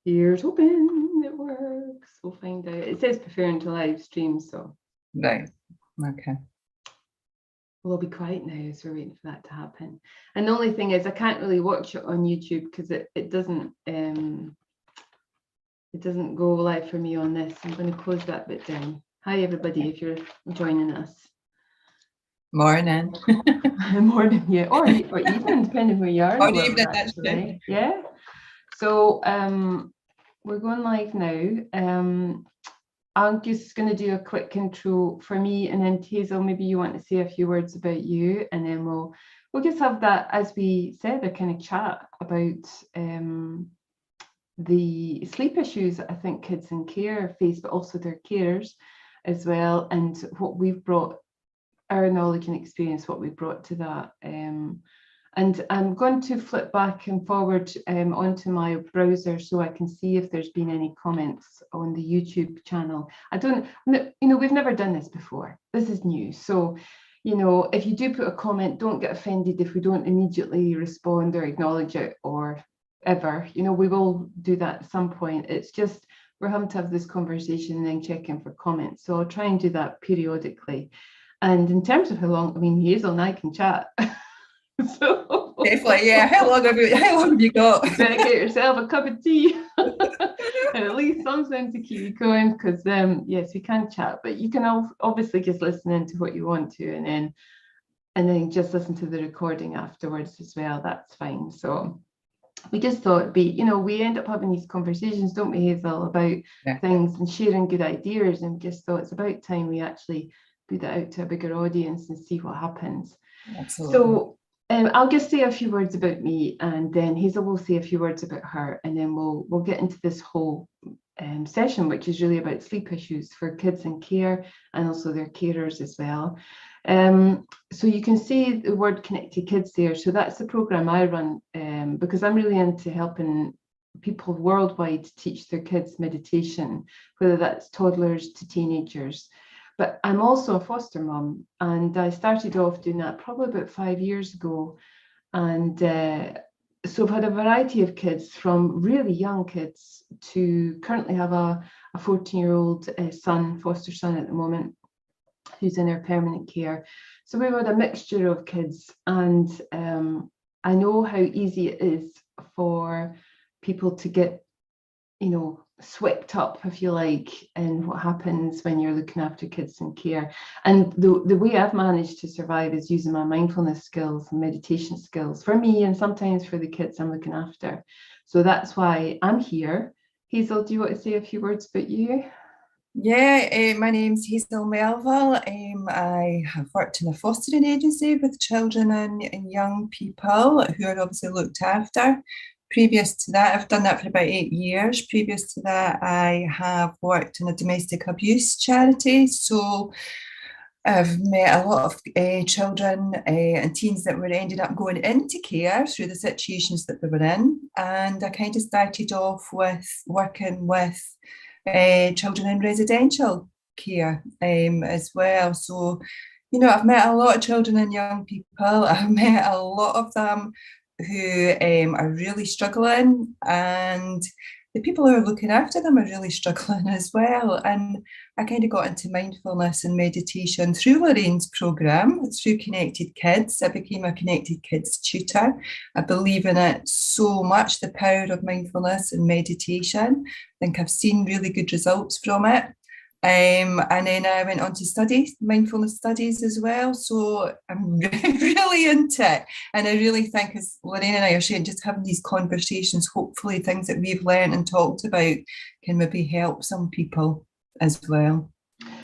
Here's hoping it works. We'll find out. It says preferring to live stream, so. Right. Okay. We'll be quiet now as we're waiting for that to happen. And the only thing is I can't really watch it on YouTube because it doesn't go live for me on this. I'm going to close that bit down. Hi everybody, if you're joining us. Morning. Morning, yeah, or evening, depending where you are. Or evening, actually. Yeah. So we're going live now. I'm just going to do a quick intro for me, and then Hazel, maybe you want to say a few words about you, and then we'll just have that, as we said, a kind of chat about the sleep issues that I think kids in care face, but also their carers as well, and what we've brought, our knowledge and experience, what we've brought to that. And I'm going to flip back and forward onto my browser so I can see if there's been any comments on the YouTube channel. We've never done this before. This is new. So, if you do put a comment, don't get offended if we don't immediately respond or acknowledge it or ever. We will do that at some point. It's just we're having to have this conversation and then check in for comments. So I'll try and do that periodically. And in terms of how long, Hazel and I can chat. So definitely, yeah. How long have you got? You better get yourself a cup of tea and at least something to keep you going, because yes, we can chat, but you can obviously just listen into what you want to, and then just listen to the recording afterwards as well. That's fine. So we just thought it'd be, we end up having these conversations, don't we, Hazel, about things and sharing good ideas, and just thought it's about time we actually put it out to a bigger audience and see what happens. Absolutely. So I'll just say a few words about me, and then Hazel will say a few words about her, and then we'll get into this whole session, which is really about sleep issues for kids in care and also their carers as well. So you can see the word Connected Kids there. So that's the program I run, because I'm really into helping people worldwide teach their kids meditation, whether that's toddlers to teenagers. But I'm also a foster mum, and I started off doing that probably about 5 years ago. And so I've had a variety of kids, from really young kids to currently have a 14-year-old son, foster son at the moment, who's in our permanent care. So we've had a mixture of kids, and I know how easy it is for people to get, swept up, if you like, in what happens when you're looking after kids in care. And the way I've managed to survive is using my mindfulness skills and meditation skills for me, and sometimes for the kids I'm looking after. So that's why I'm here. Hazel, do you want to say a few words about you? Yeah, my name's Hazel Melville. I have worked in a fostering agency with children and young people who are obviously looked after. Previous to that, I've done that for about 8 years. Previous to that, I have worked in a domestic abuse charity. So I've met a lot of children and teens that were ended up going into care through the situations that they were in. And I kind of started off with working with children in residential care as well. So, I've met a lot of children and young people. I've met a lot of them who are really struggling, and the people who are looking after them are really struggling as well. And I kind of got into mindfulness and meditation through Lorraine's program, through Connected Kids. I became a Connected Kids tutor. I believe in it so much, the power of mindfulness and meditation. I think I've seen really good results from it. And then I went on to study mindfulness studies as well. So I'm really into it. And I really think, as Lorraine and I are saying, just having these conversations, hopefully things that we've learned and talked about can maybe help some people as well.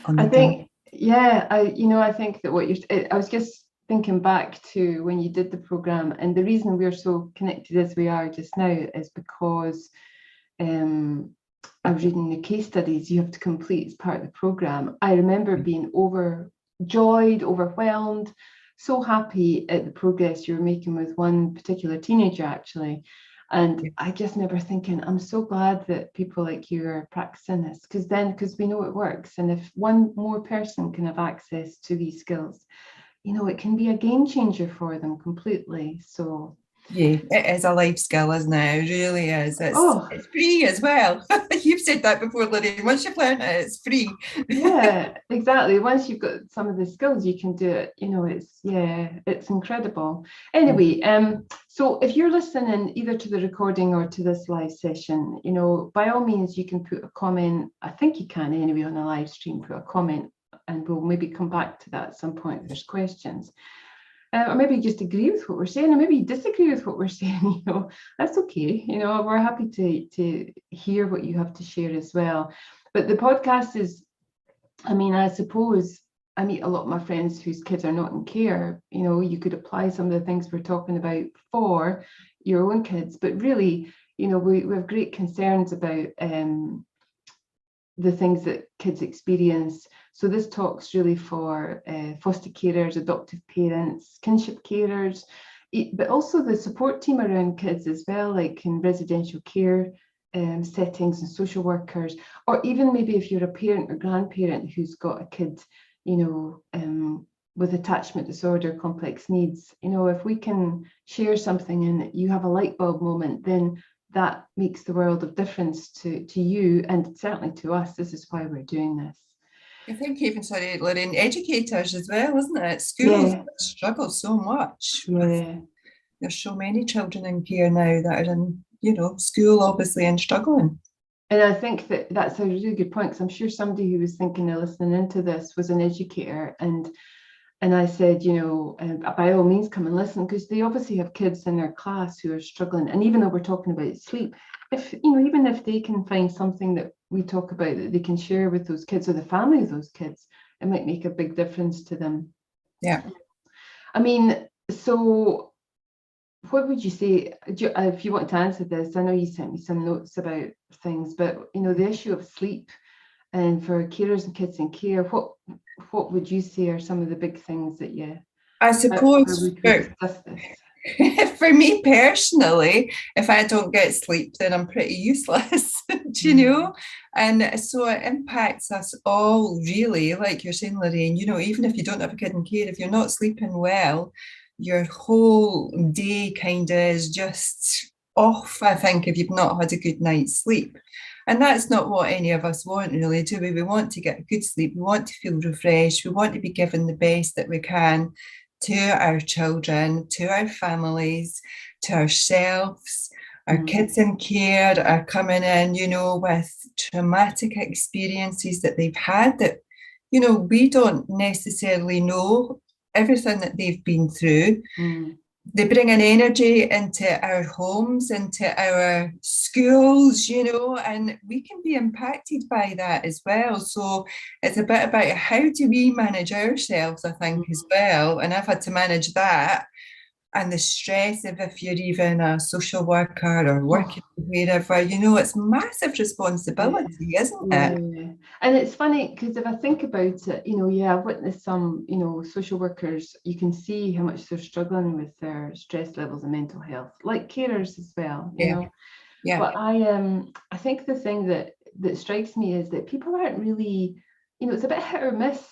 I think, I think that I was just thinking back to when you did the program, and the reason we're so connected as we are just now is because I was reading the case studies you have to complete as part of the program. I remember being overjoyed, overwhelmed, so happy at the progress you were making with one particular teenager, actually. And I just remember thinking, I'm so glad that people like you are practicing this, because we know it works. And if one more person can have access to these skills, it can be a game changer for them completely. So Yeah, it is a life skill, isn't it? It really is. Oh, It's free as well. You've said that before, Lorraine. Once you've learned it, it's free. yeah, exactly. Once you've got some of the skills, you can do it. It's yeah, it's incredible. Anyway, so if you're listening either to the recording or to this live session, by all means, you can put a comment. I think you can anyway on the live stream, put a comment, and we'll maybe come back to that at some point if there's questions. Or maybe you just agree with what we're saying, or maybe you disagree with what we're saying. That's okay. We're happy to hear what you have to share as well. But the podcast is, I suppose I meet a lot of my friends whose kids are not in care. You could apply some of the things we're talking about for your own kids, but really, we have great concerns about the things that kids experience. So this talk's really for foster carers, adoptive parents, kinship carers, but also the support team around kids as well, like in residential care settings and social workers, or even maybe if you're a parent or grandparent who's got a kid, with attachment disorder, complex needs. If we can share something and you have a light bulb moment, then that makes the world of difference to you and certainly to us. This is why we're doing this. I think even, sorry, Lorraine, educators as well, isn't it? Schools Yeah. struggle so much. Yeah. There's so many children in care now that are in, school obviously and struggling. And I think that's a really good point, because I'm sure somebody who was thinking of listening into this was an educator, and I said, by all means come and listen, because they obviously have kids in their class who are struggling. And even though we're talking about sleep, even if they can find something that we talk about that they can share with those kids or the family of those kids, it might make a big difference to them. Yeah. So what would you say, if you want to answer this? I know you sent me some notes about things, but the issue of sleep, and for carers and kids in care, what would you say are some of the big things that I suppose we could discuss this? for me personally, if I don't get sleep, then I'm pretty useless, do you know? And so it impacts us all, really, like you're saying, Lorraine, even if you don't have a kid in care, if you're not sleeping well, your whole day kind of is just off, I think, if you've not had a good night's sleep. And that's not what any of us want, really, do we? We want to get good sleep. We want to feel refreshed. We want to be given the best that we can to our children, to our families, to ourselves. Our kids in care are coming in, with traumatic experiences that they've had that, we don't necessarily know everything that they've been through. They bring an energy into our homes, into our schools, and we can be impacted by that as well. So it's a bit about how do we manage ourselves, I think, as well. And I've had to manage that. And the stress of if you're even a social worker or working wherever, it's massive responsibility, isn't it? Yeah. And it's funny because if I think about it, I've witnessed some, social workers, you can see how much they're struggling with their stress levels and mental health, like carers as well, Yeah. But I think the thing that strikes me is that people aren't really, it's a bit hit or miss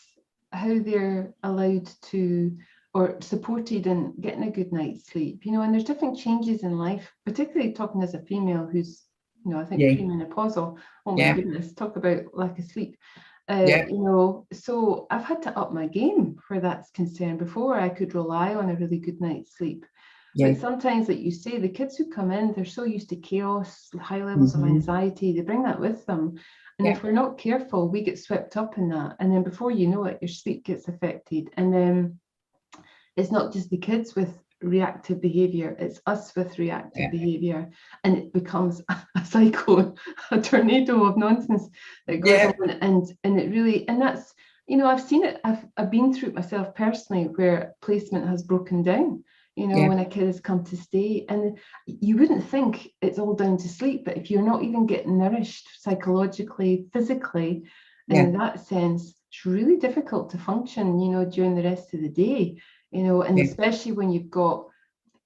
how they're allowed to or supported in getting a good night's sleep, and there's different changes in life, particularly talking as a female who's, I think premenopausal. Oh my goodness, talk about lack of sleep. So I've had to up my game where that's concerned. Before I could rely on a really good night's sleep. But sometimes, like you say, the kids who come in, they're so used to chaos, high levels of anxiety, they bring that with them. And if we're not careful, we get swept up in that. And then before you know it, your sleep gets affected. And then it's not just the kids with reactive behavior, it's us with reactive behavior, and it becomes a cyclone, a tornado of nonsense that goes on. And it really, and that's, I've seen it, I've been through it myself personally, where placement has broken down, when a kid has come to stay. And you wouldn't think it's all down to sleep, but if you're not even getting nourished psychologically, physically, in that sense, it's really difficult to function, during the rest of the day. And especially when you've got,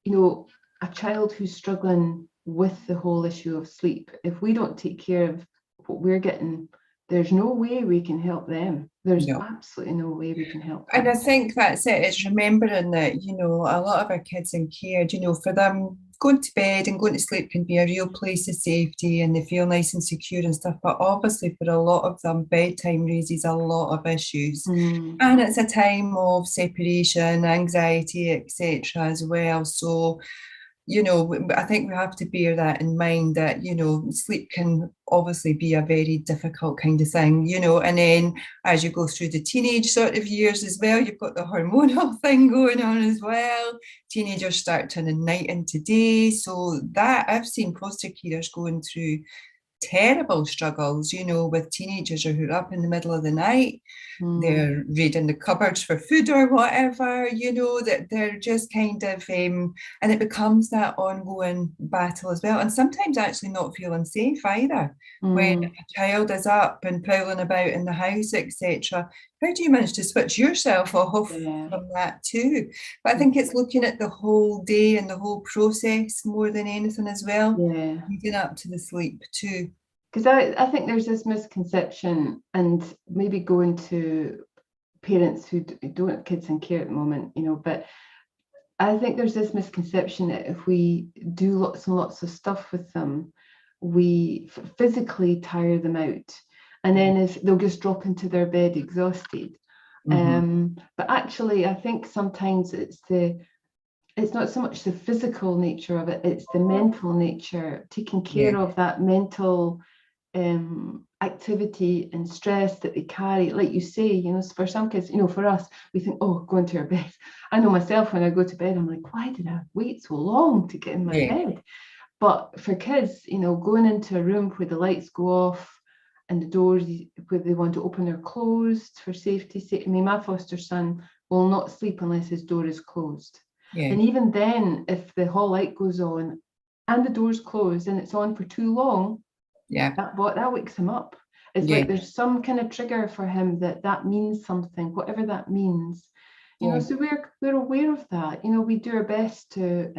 a child who's struggling with the whole issue of sleep. If we don't take care of what we're getting, there's no way we can help them. There's absolutely no way we can help them. And I think that's it. It's remembering that, a lot of our kids in care, for them going to bed and going to sleep can be a real place of safety and they feel nice and secure and stuff. But obviously, for a lot of them, bedtime raises a lot of issues. And it's a time of separation, anxiety, etc. as well. So, I think we have to bear that in mind that, sleep can obviously be a very difficult kind of thing, and then as you go through the teenage sort of years as well, you've got the hormonal thing going on as well. Teenagers start turning night into day. So that I've seen foster carers going through terrible struggles, with teenagers who are up in the middle of the night. They're raiding the cupboards for food or whatever, that they're just kind of, and it becomes that ongoing battle as well. And sometimes actually not feeling safe either. When a child is up and prowling about in the house, etc. How do you manage to switch yourself off from that too? But I think it's looking at the whole day and the whole process more than anything as well. Leading up to the sleep too. Because I think there's this misconception, and maybe going to parents who don't have kids in care at the moment, but I think there's this misconception that if we do lots and lots of stuff with them, we physically tire them out. And then if they'll just drop into their bed exhausted. But actually, I think sometimes it's not so much the physical nature of it, it's the mental nature, taking care of that mental activity and stress that they carry. Like you say, for some kids, for us, we think, oh, going to our bed. I know myself, when I go to bed, I'm like, why did I wait so long to get in my bed? But for kids, going into a room where the lights go off and the doors, where they want to open or closed for safety's sake. I mean, my foster son will not sleep unless his door is closed. And even then, if the hall light goes on and the door's closed and it's on for too long, that wakes him up. It's like there's some kind of trigger for him that means something, whatever that means. So we're aware of that. We do our best to.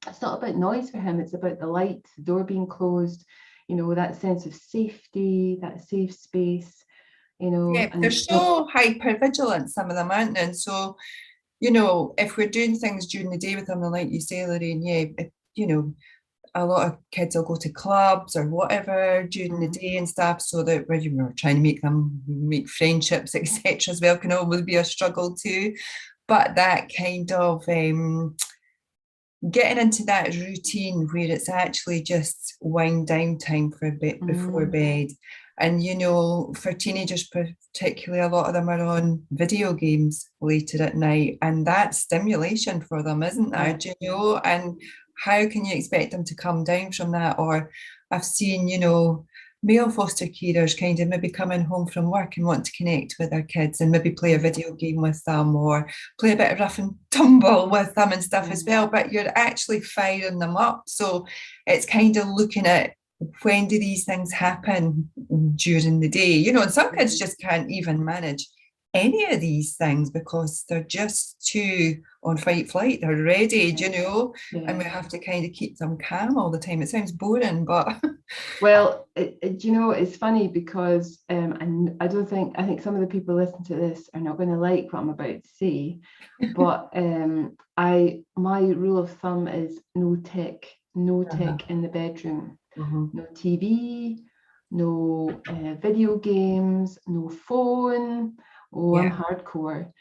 It's not about noise for him. It's about the light, the door being closed. That sense of safety, that safe space. They're so hyper vigilant, some of them, aren't they? And so, if we're doing things during the day with them, like you say, Lorraine, a lot of kids will go to clubs or whatever during the day and stuff, so that we're trying to make them make friendships, etc. as well, can always be a struggle too. But that kind of getting into that routine where it's actually just wind down time for a bit before bed. And, for teenagers particularly, a lot of them are on video games later at night, and that's stimulation for them, isn't there? And how can you expect them to come down from that? Or I've seen, male foster carers kind of maybe coming home from work and want to connect with their kids and maybe play a video game with them or play a bit of rough and tumble with them and stuff as well, but you're actually firing them up. So it's kind of looking at, when do these things happen during the day? And some kids just can't even manage any of these things because they're just too on fight flight. They're ready, and we have to kind of keep them calm all the time. It sounds boring, but well, it's funny because and I think some of the people listening to this are not going to like what I'm about to say, but my rule of thumb is no tech in the bedroom. No TV, no video games, no phone. I'm hardcore,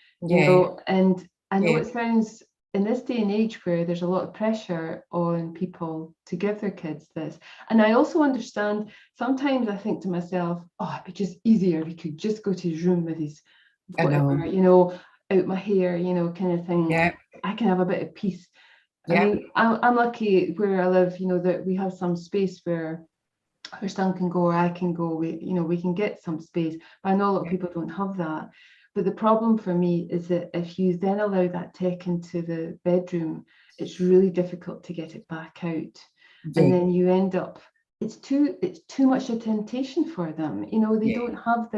and I know it sounds, in this day and age where there's a lot of pressure on people to give their kids this. And I also understand, sometimes I think to myself, it'd be just easier if he could just go to his room with his whatever, out my hair, kind of thing. I can have a bit of peace. I mean, I'm lucky where I live, that we have some space where her son can go or I can go. We can get some space. But I know a lot of people don't have that. But the problem for me is that if you then allow that tech into the bedroom, it's really difficult to get it back out. And then you end up, it's too much a temptation for them. They don't have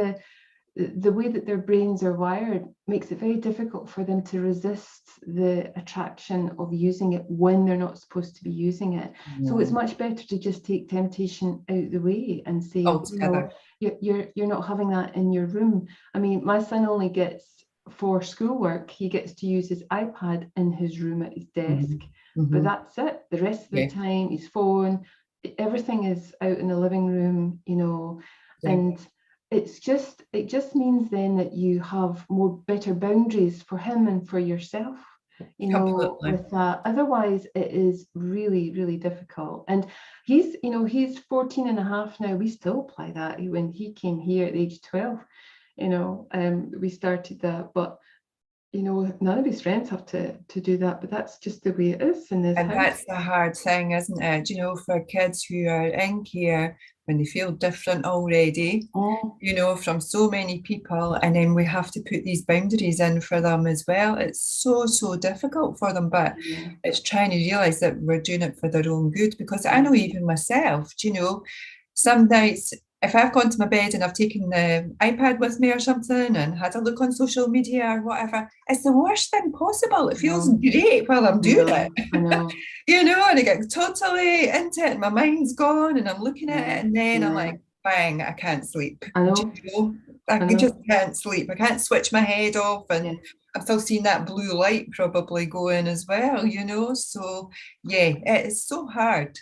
the way that their brains are wired, makes it very difficult for them to resist the attraction of using it when they're not supposed to be using it. So it's much better to just take temptation out the way and say, you're not having that in your room. I mean, my son only gets, for schoolwork, he gets to use his iPad in his room at his desk. but that's it. The rest of the Yeah. time, his phone, everything is out in the living room, you know, Yeah. and it just means then that you have better boundaries for him and for yourself, you know, Completely. with that. Otherwise, it is really, really difficult. And he's 14 and a half now. We still apply that. When he came here at the age of 12, you know, we started that, but you know, none of his friends have to do that, but that's just the way it is in this And house. that's the hard thing, isn't it? You know, for kids who are in care, when they feel different already, Oh, you know, from so many people, and then we have to put these boundaries in for them as well. It's so, so difficult for them, but yeah. it's trying to realize that we're doing it for their own good. Because I know even myself, you know, some nights if I've gone to my bed and I've taken the iPad with me or something and had a look on social media or whatever, it's the worst thing possible. It feels great while I'm doing it. I know. You know, and I get totally into it and my mind's gone and I'm looking at it and then I'm like, bang, I can't sleep. I Do know. you know? I just can't sleep. I can't switch my head off and I'm still seeing that blue light probably going as well, you know? So yeah, it is so hard.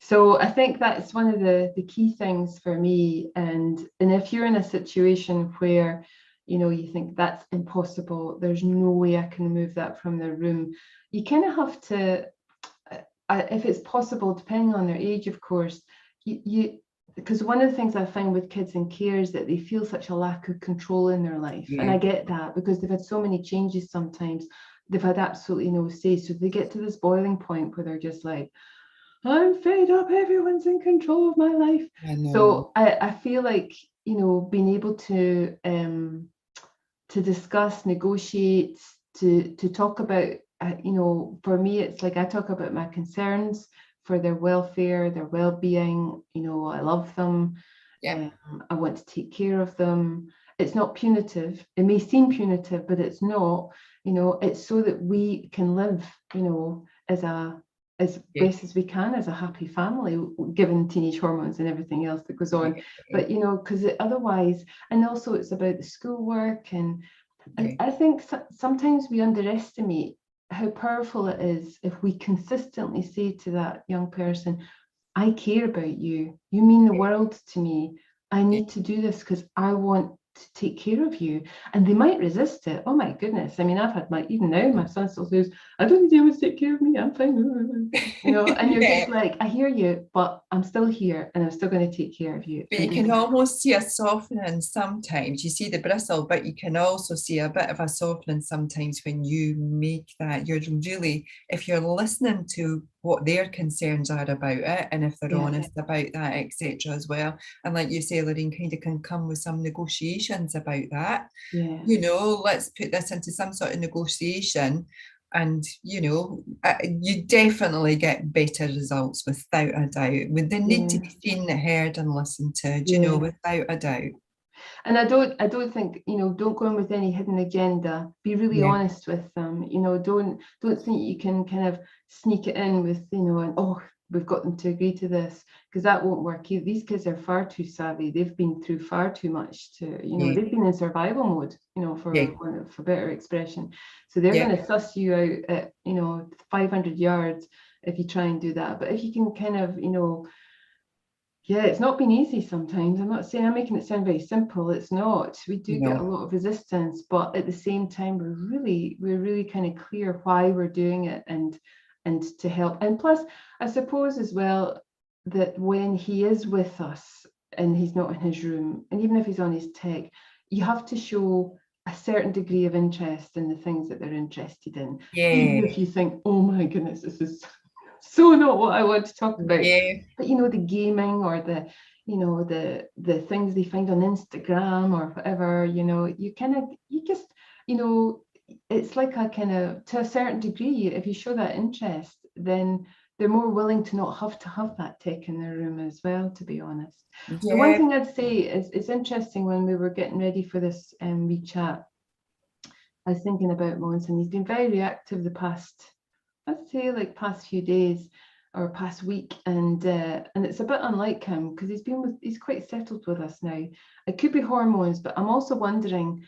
So I think that's one of the key things for me. And if you're in a situation where, you know, you think that's impossible, there's no way I can remove that from their room, you kind of have to, if it's possible, depending on their age, of course, because one of the things I find with kids in care is that they feel such a lack of control in their life. Yeah. And I get that because they've had so many changes sometimes, they've had absolutely no say. So they get to this boiling point where they're just like, I'm fed up, everyone's in control of my life. So I feel like, you know, being able to discuss, negotiate, to talk about, you know, for me, it's like I talk about my concerns for their welfare, their well-being. You know, I love them. I want to take care of them. It's not punitive. It may seem punitive, but it's not. You know, it's so that we can live, you know, as best as we can as a happy family, given teenage hormones and everything else that goes on. But you know, because otherwise, and also it's about the schoolwork, and I think sometimes we underestimate how powerful it is if we consistently say to that young person, I care about you. You mean the world to me. I need to do this because I want to take care of you. And they might resist it. Oh my goodness. I mean, I've had even now, my son still says, I don't need anyone to take care of me. I'm fine. You know, and you're just like, I hear you, but I'm still here and I'm still going to take care of you. But you can almost see a softening sometimes. You see the bristle, but you can also see a bit of a softening sometimes when you make that. You're really, if you're listening to what their concerns are about it, and if they're honest about that, etc. as well. And like you say, Lorraine, kind of can come with some negotiations about that. You know, let's put this into some sort of negotiation. And you know, you definitely get better results without a doubt. They need to be seen, heard, and listened to. You know, without a doubt. And I don't think, you know, don't go in with any hidden agenda. Be really honest with them. You know, don't think you can kind of sneak it in with, you know, and we've got them to agree to this, because that won't work. These kids are far too savvy. They've been through far too much to, you know, they've been in survival mode, you know, for better expression. So they're going to suss you out at, you know, 500 yards if you try and do that. But if you can kind of, you know, it's not been easy sometimes. I'm not saying I'm making it sound very simple. It's not. We do get a lot of resistance, but at the same time, we're really kind of clear why we're doing it and to help. And plus, I suppose as well that when he is with us and he's not in his room, and even if he's on his tech, you have to show a certain degree of interest in the things that they're interested in. Even if you think, oh my goodness, this is so not what I want to talk about. But you know, the gaming or the, you know, the things they find on Instagram or whatever, you know, you just, you know, it's like a kind of, to a certain degree, if you show that interest, then they're more willing to not have to have that tech in their room as well, to be honest. The one thing I'd say is, it's interesting, when we were getting ready for this wee chat, I was thinking about Mons, and he's been very reactive the past, I'd say, like past few days or past week, and it's a bit unlike him because he's quite settled with us now. It could be hormones, but I'm also wondering,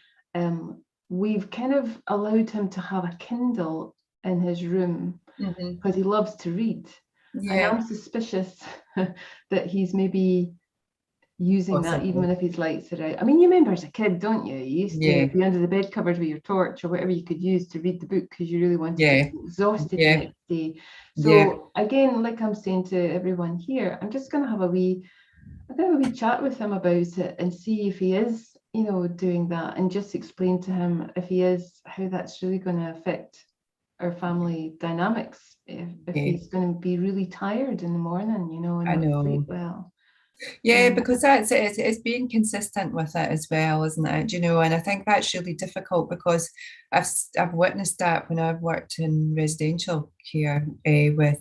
we've kind of allowed him to have a Kindle in his room, because he loves to read. And Yeah, I'm suspicious that he's maybe using that even possibly. if his lights are out. I mean, you remember as a kid, don't you? You used to Yeah, be under the bed cupboard with your torch or whatever you could use to read the book because you really wanted to yeah, be exhausted the yeah, next day. yeah. So again, like I'm saying to everyone here, I'm just going to have a wee chat with him about it and see if he is, doing that, and just explain to him if he is, how that's really going to affect our family dynamics if Yeah, he's going to be really tired in the morning, and I not sleep know. well. Yeah, Um, because it's being consistent with it as well, isn't it? You know, and I think that's really difficult because I've witnessed that when I've worked in residential care with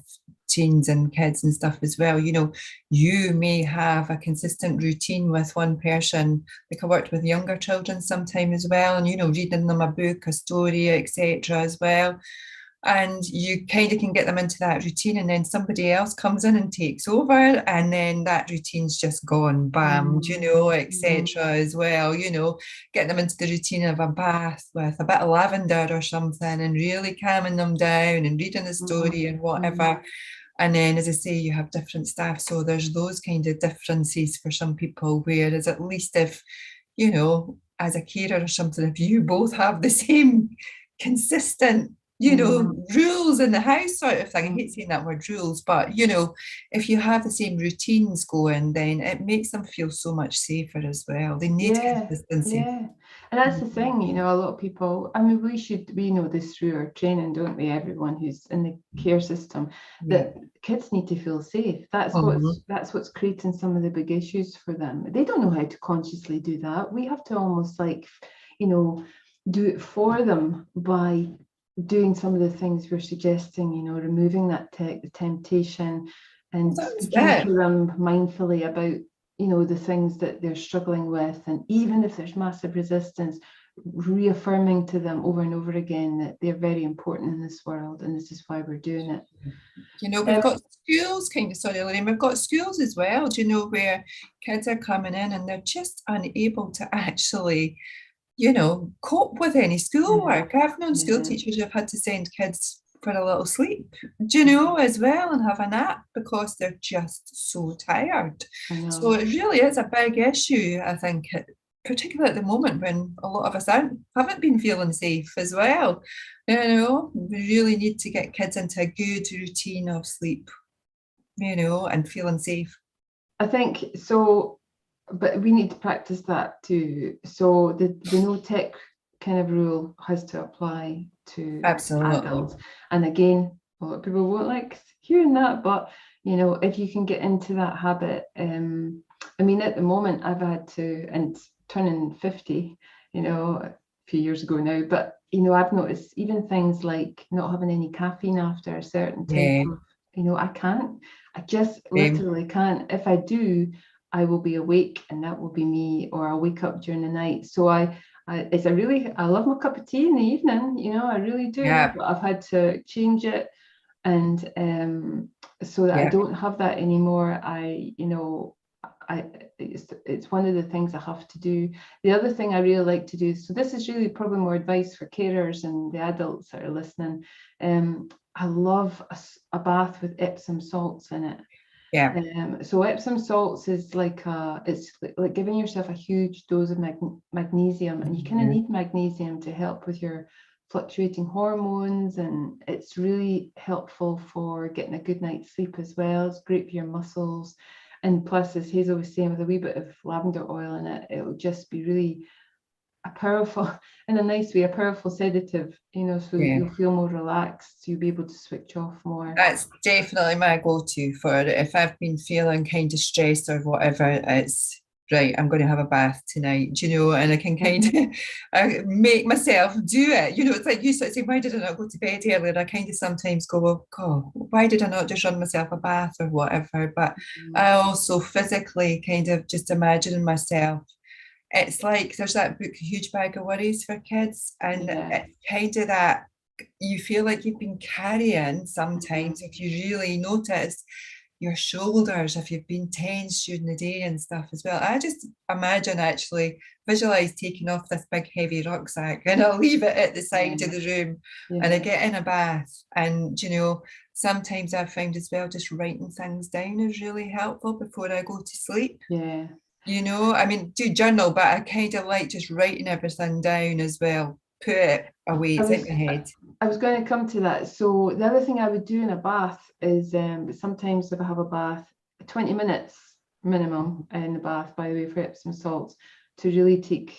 teens and kids and stuff as well. You know, you may have a consistent routine with one person. Like I worked with younger children sometime as well, and reading them a book, a story, etc. as well, and you kind of can get them into that routine, and then somebody else comes in and takes over, and then that routine's just gone, bam, mm, etc. as well. Getting them into the routine of a bath with a bit of lavender or something, and really calming them down and reading the mm, story and mm. whatever. And then, as I say, you have different staff, so there's those kind of differences for some people, whereas at least if as a carer or something, if you both have the same consistent Mm, rules in the house sort of thing. I hate mm. saying that word rules, but if you have the same routines going, then it makes them feel so much safer as well. They need Yeah, consistency. yeah. And that's the Mhm. thing, a lot of people, I mean, we know this through our training, don't we? Everyone who's in the care system, Yeah. that kids need to feel safe. That's Mhm. what's creating some of the big issues for them. They don't know how to consciously do that. We have to almost like, you know, do it for them by doing some of the things we're suggesting, removing that the temptation, Well, and that's speaking it. to them mindfully about the things that they're struggling with, and even if there's massive resistance, reaffirming to them over and over again that they're very important in this world and this is why we're doing it. We've um, got schools sorry, Lorraine, we've got schools as well, where kids are coming in and they're just unable to actually cope with any yeah, schoolwork. I've known school yeah, teachers who've had to send kids for a little sleep, as well, and have a nap because they're just so tired. I So know. it really is a big issue, I think, particularly at the moment when a lot of us haven't been feeling safe as well. We really need to get kids into a good routine of sleep, and feeling safe. I think so, but we need to practice that too. So the no tech kind of rule has to apply to Absolutely. adults. And again, a lot of people won't like hearing that, but if you can get into that habit, I mean, at the moment I've had to, and turning 50, a few years ago now, but I've noticed even things like not having any caffeine after a certain type Yeah. of, I can't. I just Same. literally can't. If I do, I will be awake and that will be me, or I'll wake up during the night. So I love my cup of tea in the evening, I really do, Yeah. but I've had to change it. And so that I Yeah. don't have that anymore, I it's one of the things I have to do. The other thing I really like to do, so this is really probably more advice for carers and the adults that are listening. I love a bath with Epsom salts in it. Yeah. So Epsom salts is it's like giving yourself a huge dose of magnesium, and you kind of Yeah. need magnesium to help with your fluctuating hormones, and it's really helpful for getting a good night's sleep as well. It's great for your muscles, and plus, as Hazel was saying, with a wee bit of lavender oil in it, it will just be really a powerful, in a nice way, a powerful sedative, so Yeah. you'll feel more relaxed, you'll be able to switch off more. That's definitely my go-to for it. If I've been feeling kind of stressed or whatever, it's right, I'm going to have a bath tonight, and I can kind of make myself do it. It's like you sort of say, why did I not go to bed earlier? I kind of sometimes go, well, God, why did I not just run myself a bath or whatever? But I also physically kind of just imagining myself. It's like there's that book, Huge Bag of Worries for Kids, and Yeah. it's kind of that you feel like you've been carrying Mhm. sometimes if you really notice your shoulders if you've been tense during the day and stuff as well. I just imagine, actually visualize taking off this big heavy rucksack, and I'll leave it at the side of the room, and I get in a bath. And sometimes I've found as well, just writing things down is really helpful before I go to sleep. I mean, do journal, but I kind of like just writing everything down as well. Put it away, it's in my head. I was going to come to that. So the other thing I would do in a bath is sometimes if I have a bath, 20 minutes minimum in the bath, by the way, for Epsom salts, to really take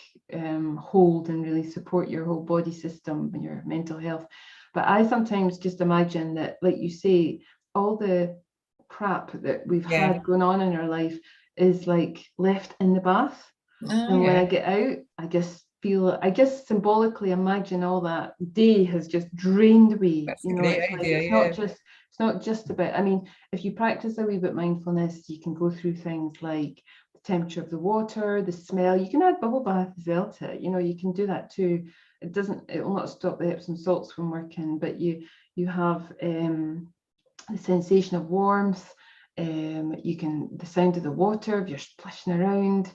hold and really support your whole body system and your mental health. But I sometimes just imagine that, like you say, all the crap that we've had going on in our life is like left in the bath. And when I get out, I just symbolically imagine all that day has just drained away. That's a great idea. It's not just about, I mean, if you practice a wee bit mindfulness, you can go through things like the temperature of the water, the smell. You can add bubble bath as well to it. You can do that too. It will not stop the Epsom salts from working, but you have the sensation of warmth. The sound of the water if you're splashing around,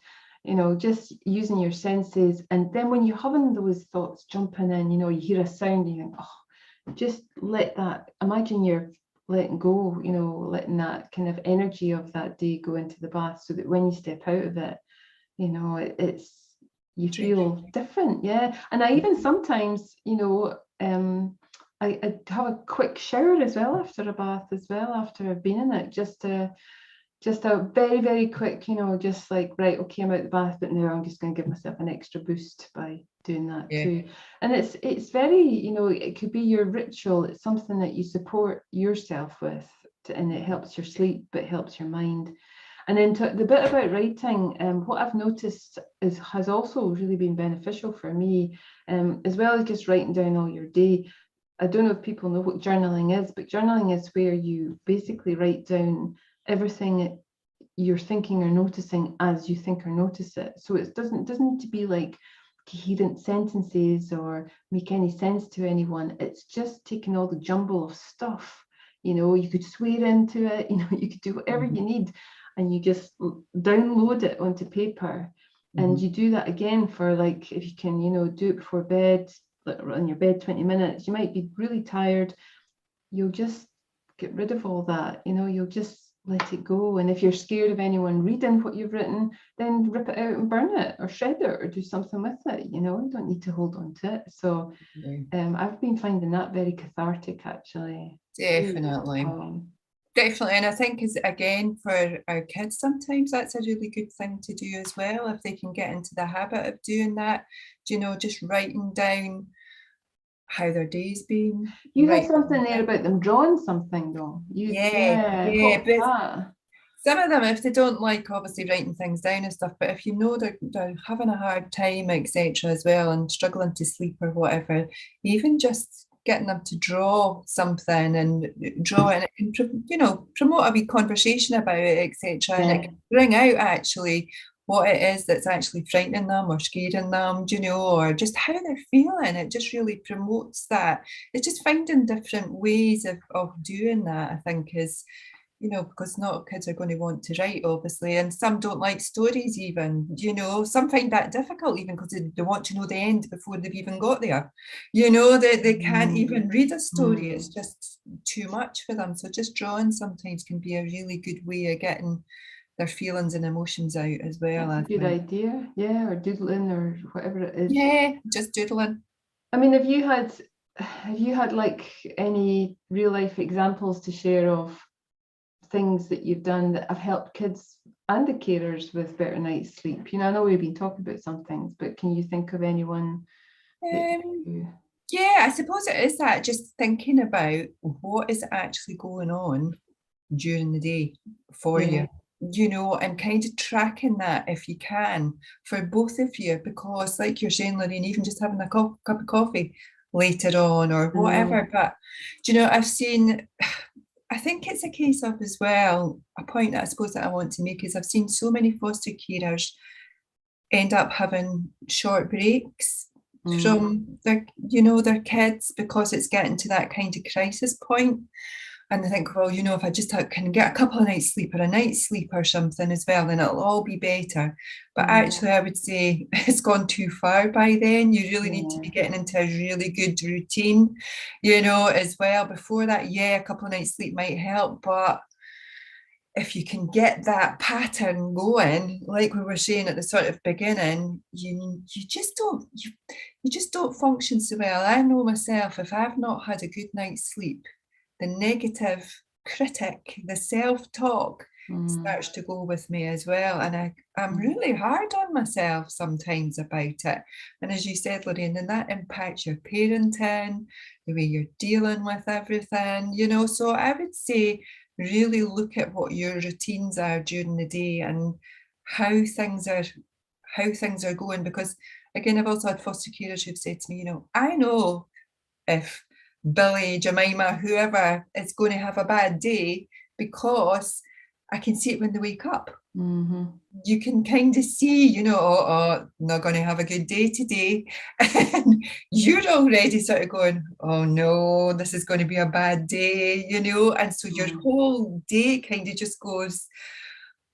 just using your senses. And then when you're having those thoughts jumping in, you hear a sound and you think, oh, just let that, imagine you're letting go, letting that kind of energy of that day go into the bath, so that when you step out of it, you feel different. And I even sometimes, I have a quick shower as well after a bath as well, after I've been in it, just a very, very quick, just like, right, okay, I'm out the bath, but now I'm just going to give myself an extra boost by doing that too. And it's very, it could be your ritual. It's something that you support yourself with, and it helps your sleep, but helps your mind. And then the bit about writing, what I've noticed has also really been beneficial for me, as well as just writing down all your day. I don't know if people know what journaling is, but journaling is where you basically write down everything you're thinking or noticing as you think or notice it. So it doesn't need to be like coherent sentences or make any sense to anyone. It's just taking all the jumble of stuff. You could swear into it, you could do whatever you need, and you just download it onto paper. And you do that again for, like, if you can, do it before bed, on your bed, 20 minutes. You might be really tired. You'll just get rid of all that, you'll just let it go. And if you're scared of anyone reading what you've written, then rip it out and burn it or shred it or do something with it. You don't need to hold on to it. So I've been finding that very cathartic, actually. Definitely. Definitely. And I think, again, for our kids, sometimes that's a really good thing to do as well, if they can get into the habit of doing that, just writing down how their day's been. You had something there about them drawing something, though. But some of them, if they don't like, obviously, writing things down and stuff, but if they're having a hard time, etc. as well, and struggling to sleep or whatever, even just getting them to draw something and draw it and promote a wee conversation about it, etc. And it can bring out actually what it is that's actually frightening them or scaring them, or just how they're feeling. It just really promotes that. It's just finding different ways of doing that, I think, is, because not all kids are going to want to write, obviously, and some don't like stories even, some find that difficult even because they want to know the end before they've even got there. They can't even read a story. It's just too much for them. So just drawing sometimes can be a really good way of getting their feelings and emotions out as well. That's a good idea. Or doodling or whatever it is. Yeah, just doodling. I mean, have you had like any real life examples to share of things that you've done that have helped kids and the carers with better night's sleep? I know we've been talking about some things, but can you think of anyone? Yeah, I suppose it is that, just thinking about what is actually going on during the day for you, and kind of tracking that if you can for both of you, because like you're saying, Lorraine, even just having a cup of coffee later on or whatever. But I've seen, I think it's a case of, as well, a point that I suppose that I want to make is I've seen so many foster carers end up having short breaks from their kids, because it's getting to that kind of crisis point And I think, well, if I just can get a couple of nights sleep or a night's sleep or something as well, then it'll all be better. But actually, I would say it's gone too far by then. You really need to be getting into a really good routine, as well. Before that, yeah, a couple of nights sleep might help, but if you can get that pattern going, like we were saying at the sort of beginning, you just don't function so well. I know myself, if I've not had a good night's sleep, the negative critic, the self-talk starts to go with me as well. And I'm really hard on myself sometimes about it. And as you said, Lorraine, then that impacts your parenting, the way you're dealing with everything, So I would say really look at what your routines are during the day and how things are going. Because again, I've also had foster carers who've said to me, I know if Billy, Jemima, whoever is going to have a bad day because I can see it when they wake up. You can kind of see, not going to have a good day today. And you're already sort of going, oh no, this is going to be a bad day, And so your whole day kind of just goes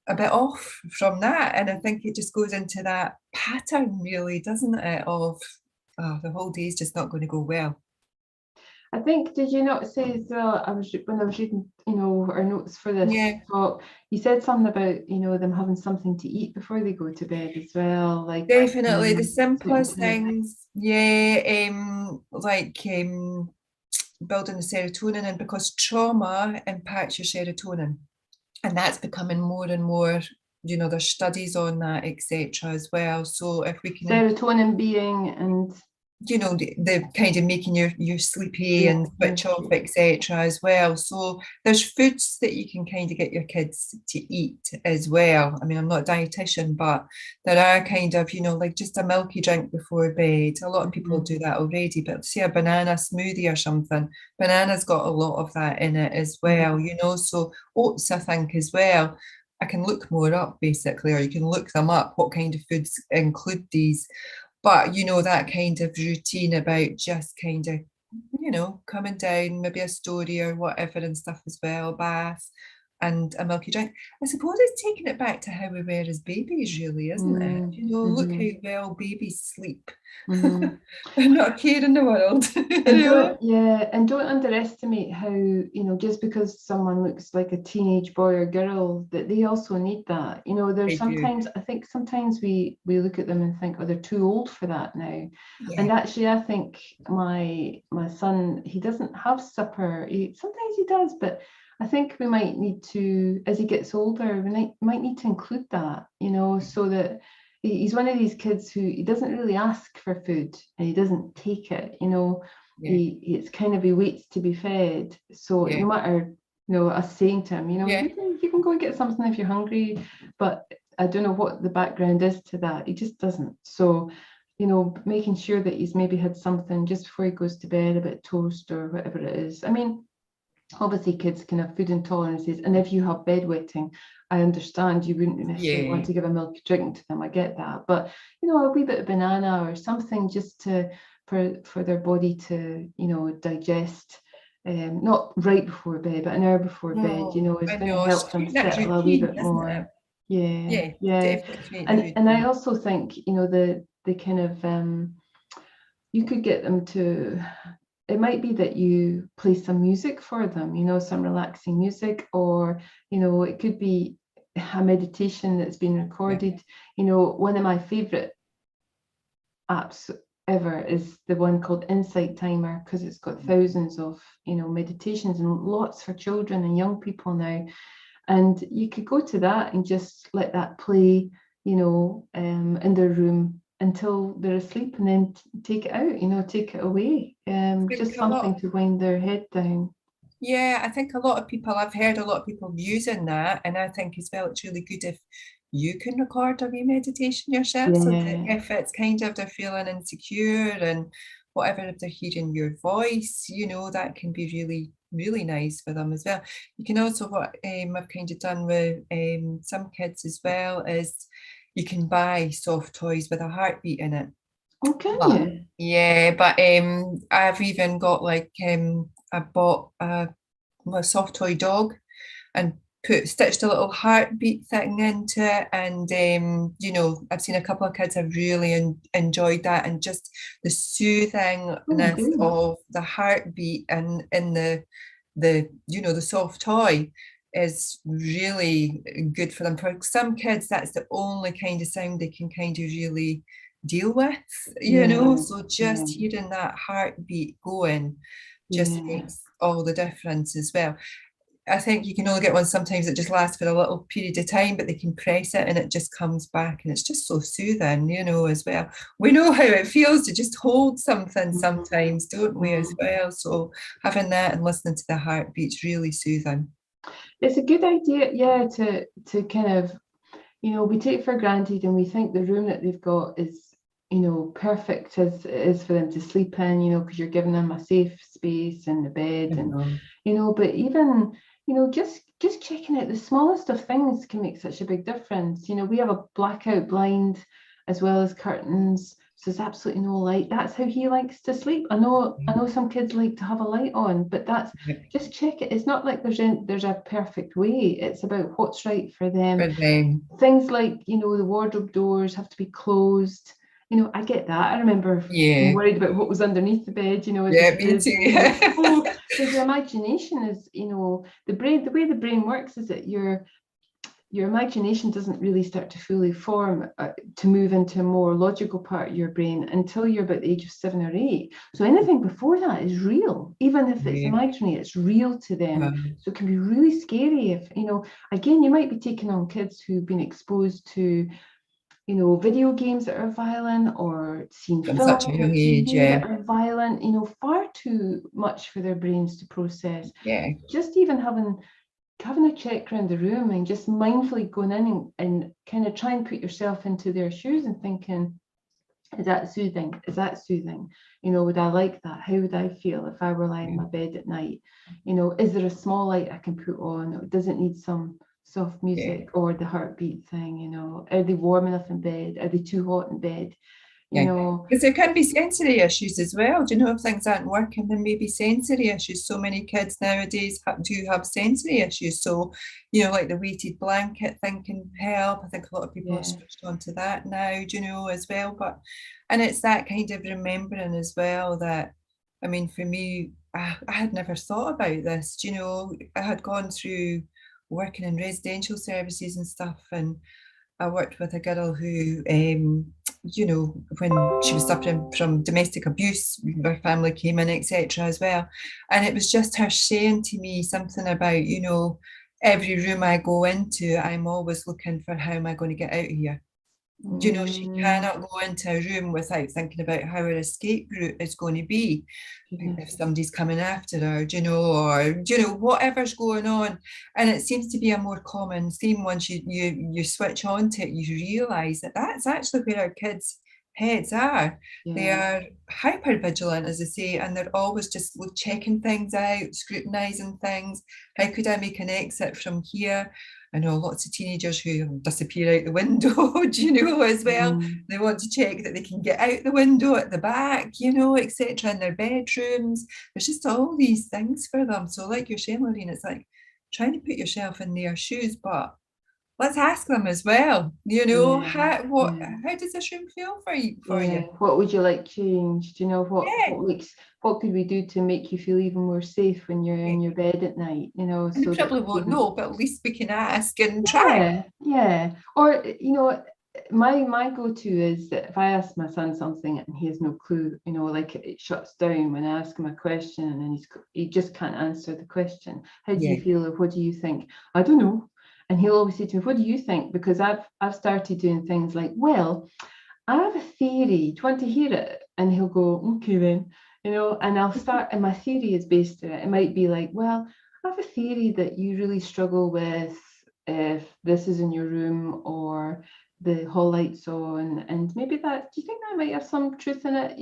a bit off from that. And I think it just goes into that pattern, really, doesn't it? Of the whole day is just not going to go well. I think, did you not say as well, when I was reading, our notes for this talk, you said something about, them having something to eat before they go to bed as well. Like definitely the simplest things, like building the serotonin, and because trauma impacts your serotonin, and that's becoming more and more, there's studies on that, etc. as well. So if we can serotonin being and the kind of making you sleepy and switch off, etc. as well. So there's foods that you can kind of get your kids to eat as well. I mean, I'm not a dietitian, but there are kind of, like just a milky drink before bed. A lot of people do that already, but say a banana smoothie or something. Banana's got a lot of that in it as well, So oats, I think, as well. I can look more up basically, or you can look them up, what kind of foods include these. But, that kind of routine about just kind of, coming down, maybe a story or whatever and stuff as well, bath and a milky drink. I suppose it's taking it back to how we were as babies, really, isn't it? Look how well babies sleep. And not a care in the world. And don't underestimate how, just because someone looks like a teenage boy or girl, that they also need that. There's sometimes, I think sometimes we look at them and think, oh, they're too old for that now. Yeah. And actually, I think my son, he doesn't have supper. Sometimes he does, but I think we might need to, as he gets older, we might need to include that, so that he's one of these kids who he doesn't really ask for food and he doesn't take it, it's kind of, he waits to be fed. So no matter, us saying to him, you can go and get something if you're hungry, but I don't know what the background is to that. He just doesn't. So, making sure that he's maybe had something just before he goes to bed, a bit of toast or whatever it is. I mean, obviously kids can have food intolerances, and if you have bedwetting, I understand you wouldn't necessarily want to give a milk drink to them. I get that, but a wee bit of banana or something just for their body to digest, not right before bed, but an hour before bed, is going to help them settle a wee bit more. Yeah. And I also think the kind of you could get them to. It might be that you play some music for them, some relaxing music, or, it could be a meditation that's been recorded. One of my favorite apps ever is the one called Insight Timer, because it's got thousands of, meditations and lots for children and young people now. And you could go to that and just let that play, in their room until they're asleep, and then take it out, take it away. Just something to wind their head down. Yeah, I think I've heard a lot of people using that, and I think as well it's really good if you can record a wee meditation yourself, so that if it's kind of they're feeling insecure and whatever, if they're hearing your voice, that can be really, really nice for them as well. You can also, what I've kind of done with some kids as well, is you can buy soft toys with a heartbeat in it. Okay. Yeah, but I've even got like I bought a a soft toy dog and stitched a little heartbeat thing into it. And I've seen a couple of kids have really enjoyed that, and just the Oh, soothingness good. of the heartbeat and in the soft toy is really good for them. For some kids, that's the only kind of sound they can kind of really deal with, Yeah, so yeah, just hearing that heartbeat going just yeah. makes all the difference as well. I think you can only get one sometimes that just lasts for a little period of time, but they can press it and it just comes back, and it's just so soothing, as well. We know how it feels to just hold something Mhm, sometimes, don't we, as mhm. well? So having that and listening to the heartbeat's really soothing. It's a good idea, yeah, to kind of, we take for granted and we think the room that they've got is, perfect as it is for them to sleep in, because you're giving them a safe space in the bed and, Mhm. but even, just checking out the smallest of things can make such a big difference. We have a blackout blind as well as curtains. So there's absolutely no light. That's how he likes to sleep. I know some kids like to have a light on, but that's just check it. It's not like there's a perfect way. It's about what's right for them. For them, Things like, the wardrobe doors have to be closed. I get that. I remember being yeah, worried about what was underneath the bed, as a yeah, me kid. too. And you're like, oh, because your imagination is, the way the brain works is that your imagination doesn't really start to fully form to move into a more logical part of your brain until you're about the age of 7 or 8. So anything before that is real, even if it's Yeah. imaginary, it's real to them. So it can be really scary if, again, you might be taking on kids who've been exposed to, video games that are violent or seen From such a films or young age, TV yeah, that are violent, far too much for their brains to process. yeah, Just even having a check around the room and just mindfully going in and kind of try and put yourself into their shoes and thinking, is that soothing? Is that soothing? Would I like that? How would I feel if I were lying in my bed at night? Is there a small light I can put on? Or does it need some soft yeah. music or the heartbeat thing? Are they warm enough in bed? Are they too hot in bed? You Yeah, know, because there can be sensory issues as well. Do you know, if things aren't working, there may be sensory issues. So many kids nowadays do have sensory issues. So, like the weighted blanket thing can help. I think a lot of people have yeah, switched on to that now, do you know, as well. And it's that kind of remembering as well that, I mean, for me, I had never thought about this. Do you know, I had gone through working in residential services and stuff, and I worked with a girl who, when she was suffering from domestic abuse, her family came in, etc., as well. And it was just her saying to me something about, every room I go into, I'm always looking for how am I going to get out of here. She mm, cannot go into a room without thinking about how her escape route is going to be if goodness, somebody's coming after her, or whatever's going on. And it seems to be a more common theme once you switch on to it, you realise that that's actually where our kids' heads are. They yeah, are hyper vigilant, as I say, and they're always just checking things out, scrutinising things. How could I make an exit from here? I know lots of teenagers who disappear out the window, as well. mm, They want to check that they can get out the window at the back, etc., in their bedrooms. There's just all these things for them. So, like you're saying, Lorraine, it's like trying to put yourself in their shoes, but let's ask them as well. yeah, yeah. How does this room feel for you? Yeah, what would you like changed? Yeah, What could we do to make you feel even more safe when you're yeah. in your bed at night, And they so that probably you won't can, know, but at least we can ask and try. yeah, yeah. Or, my go-to is that if I ask my son something and he has no clue, like it shuts down when I ask him a question and then he just can't answer the question. How do you Yeah, feel, or what do you think? I don't know. And he'll always say to me, what do you think? Because I've started doing things like, well, I have a theory. Do you want to hear it? And he'll go, okay then, and I'll start, and my theory is based on it. It might be like, well, I have a theory that you really struggle with if this is in your room or the hall lights on, and maybe do you think that might have some truth in it,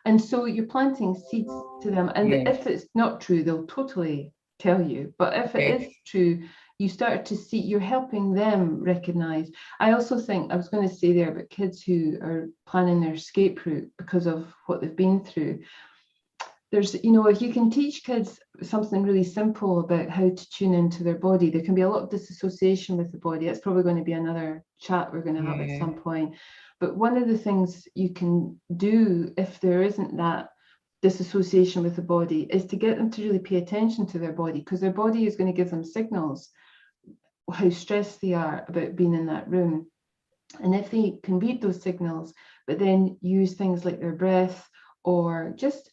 And so you're planting seeds to them. And yeah, if it's not true, they'll totally tell you. But if it yeah, is true, you start to see you're helping them recognize. I also think I was going to say there about kids who are planning their escape route because of what they've been through. there's, if you can teach kids something really simple about how to tune into their body, there can be a lot of disassociation with the body. That's probably going to be another chat we're going to have at some point. But one of the things you can do if there isn't that disassociation with the body is to get them to really pay attention to their body, because their body is going to give them signals how stressed they are about being in that room. And if they can read those signals, but then use things like their breath, or just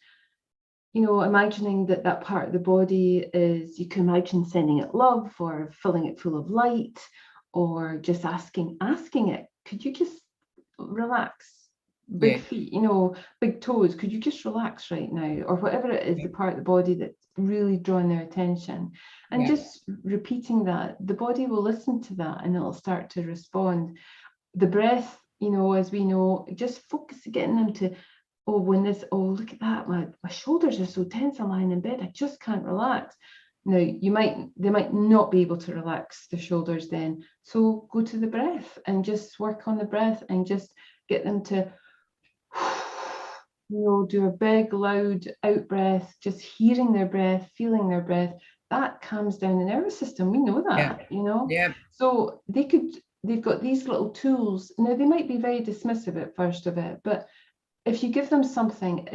imagining that part of the body is, you can imagine sending it love or filling it full of light, or just asking it, could you just relax? Big feet, big toes, could you just relax right now? Or whatever it is, the part of the body that's really drawing their attention. And just repeating that, the body will listen to that and it'll start to respond. The breath, as we know, just focus, getting them to, look at that, my shoulders are so tense, I'm lying in bed, I just can't relax. Now, they might not be able to relax the shoulders then. So go to the breath and just work on the breath, and just get them to, do a big, loud out breath, just hearing their breath, feeling their breath. That calms down the nervous system. We know that, So they've got these little tools. Now, they might be very dismissive at first of it, but if you give them something,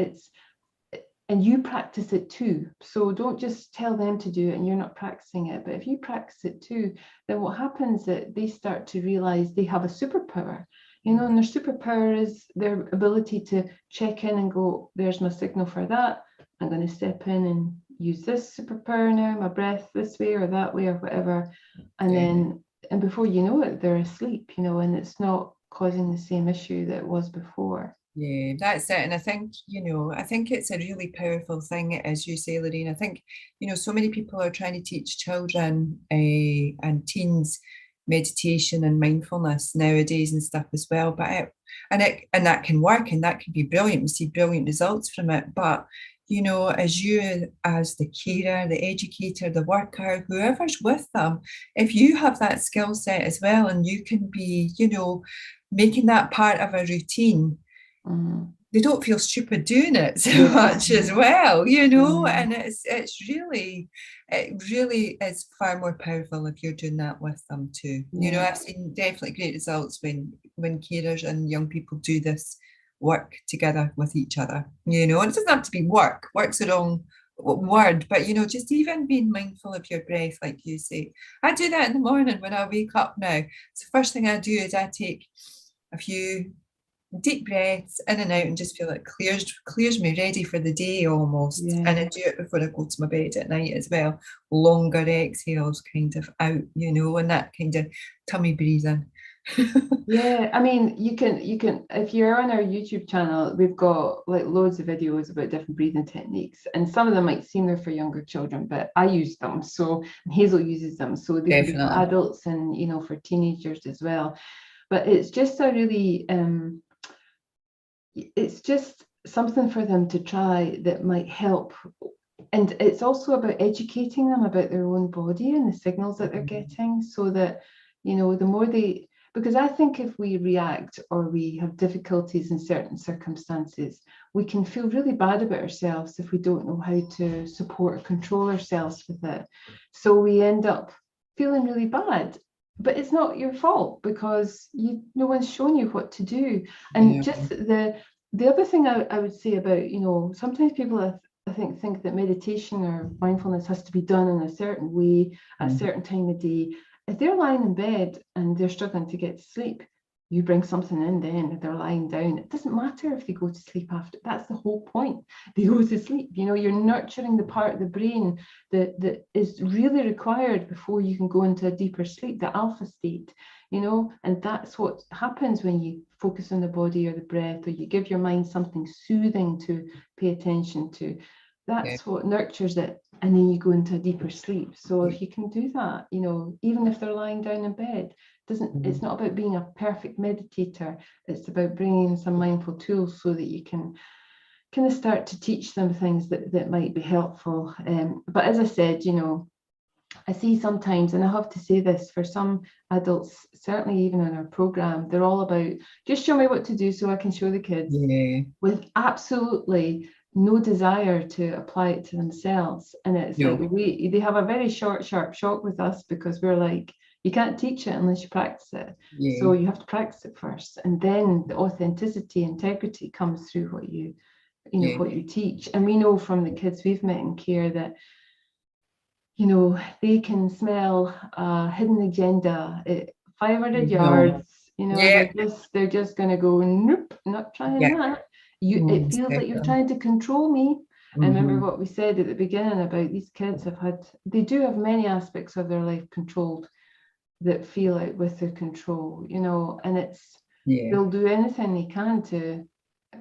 and you practice it too. So don't just tell them to do it and you're not practicing it. But if you practice it too, then what happens is that they start to realize they have a superpower, and their superpower is their ability to check in and go, there's my signal for that. I'm going to step in and use this superpower now, my breath this way or that way or whatever. And before you know it, they're asleep, and it's not causing the same issue that it was before. Yeah, that's it. And I think, it's a really powerful thing, as you say, Lorraine. I think, so many people are trying to teach children and teens meditation and mindfulness nowadays and stuff as well. But that can work, and that can be brilliant. We see brilliant results from it. But as the carer, the educator, the worker, whoever's with them, if you have that skill set as well, and you can be, making that part of a routine, they don't feel stupid doing it so much as well, and it really is far more powerful if you're doing that with them too. I've seen definitely great results when carers and young people do this work together with each other, and it doesn't have to be work's the wrong word, but just even being mindful of your breath, like you say. I do that in the morning when I wake up now. So first thing I do is I take a few deep breaths in and out, and just feel it clears me ready for the day almost. And I do it before I go to my bed at night as well. Longer exhales kind of out, and that kind of tummy breathing. I mean, you can if you're on our YouTube channel, we've got like loads of videos about different breathing techniques, and some of them might seem they're for younger children, but I use them, so, and Hazel uses them, so they can be for adults and for teenagers as well. But it's just a really it's just something for them to try that might help. And it's also about educating them about their own body and the signals that they're getting, so that the more because I think if we react or we have difficulties in certain circumstances, we can feel really bad about ourselves if we don't know how to support or control ourselves with it. So we end up feeling really bad, but it's not your fault, because no one's shown you what to do. And just the other thing I would say about, sometimes people I think that meditation or mindfulness has to be done in a certain way at a certain time of day. If they're lying in bed and they're struggling to get to sleep, you bring something in then. If they're lying down, it doesn't matter if they go to sleep after. That's the whole point. They go to sleep. You're nurturing the part of the brain that is really required before you can go into a deeper sleep, the alpha state. And that's what happens when you focus on the body or the breath, or you give your mind something soothing to pay attention to. That's what nurtures it, and then you go into a deeper sleep. So if you can do that, even if they're lying down in bed, it's not about being a perfect meditator. It's about bringing some mindful tools so that you can kind of start to teach them things that might be helpful. But as I said, I see sometimes, and I have to say this, for some adults, certainly even in our program, they're all about, just show me what to do so I can show the kids, with absolutely no desire to apply it to themselves. And it's No. like they have a very short, sharp shock with us, because we're like, you can't teach it unless you practice it. Yeah. So you have to practice it first. And then the authenticity, integrity comes through what you Yeah. what you teach. And we know from the kids we've met in care that, they can smell a hidden agenda at 500 No. yards. Yeah. They're just going to go, nope, not trying Yeah. that. It feels like you're trying to control me. I remember what we said at the beginning about these kids they do have many aspects of their life controlled that feel out with their control, and they'll do anything they can to.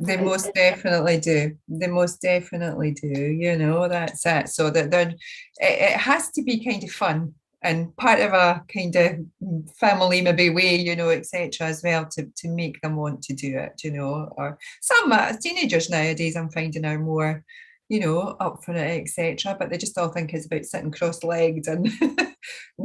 They most definitely do. They most definitely do. That's it. So that it has to be kind of fun and part of a kind of family maybe way, etc. as well to make them want to do it, or some teenagers nowadays I'm finding are more, up for it, etc. But they just all think it's about sitting cross-legged and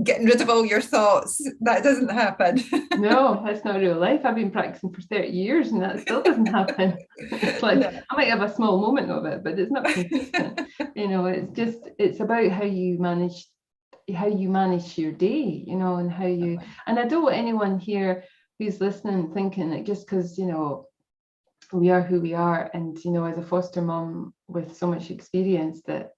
getting rid of all your thoughts. That doesn't happen. No, that's not real life. I've been practicing for 30 years and that still doesn't happen. It's like, no. I might have a small moment of it, but it's not consistent. It's about how you manage your day, and how you, and I don't want anyone here who's listening thinking that just because, we are who we are, and, as a foster mom with so much experience, that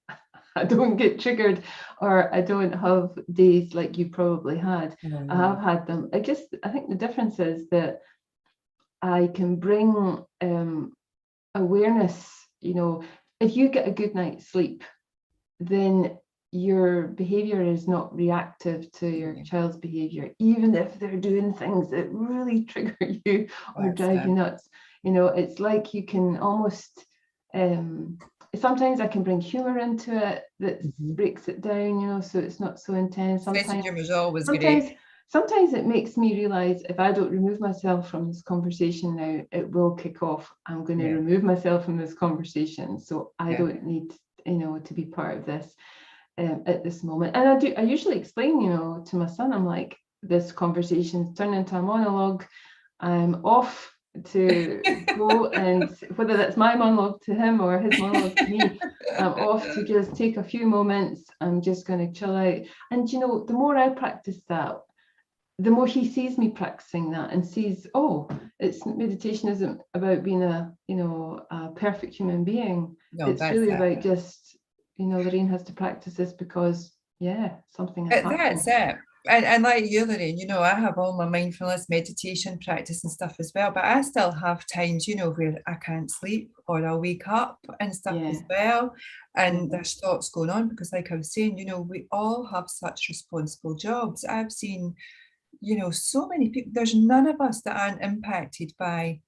I don't get triggered or I don't have days like you probably had. Mm-hmm. I have had them. I think the difference is that I can bring awareness. If you get a good night's sleep, then your behavior is not reactive to your child's behavior, even if they're doing things that really trigger you or drive you nuts. It's like you can almost sometimes I can bring humor into it that breaks it down, so it's not so intense. Sometimes humor is always great. Sometimes it makes me realize if I don't remove myself from this conversation now, it will kick off. I'm going to remove myself from this conversation, so I don't need to be part of this at this moment. And I usually explain, to my son, I'm like, this conversation's turned into a monologue. I'm off to go, and whether that's my monologue to him or his monologue to me, I'm off to just take a few moments. I'm just going to chill out. And the more I practice that, the more he sees me practicing that and sees, meditation isn't about being a perfect human being. No, it's really about just, Lorraine has to practice this because something has happened. That's it. And like you, Lorraine, I have all my mindfulness meditation practice and stuff as well, but I still have times, where I can't sleep or I'll wake up and stuff as well. And there's thoughts going on because, like I was saying, we all have such responsible jobs. I've seen, so many people, there's none of us that aren't impacted by,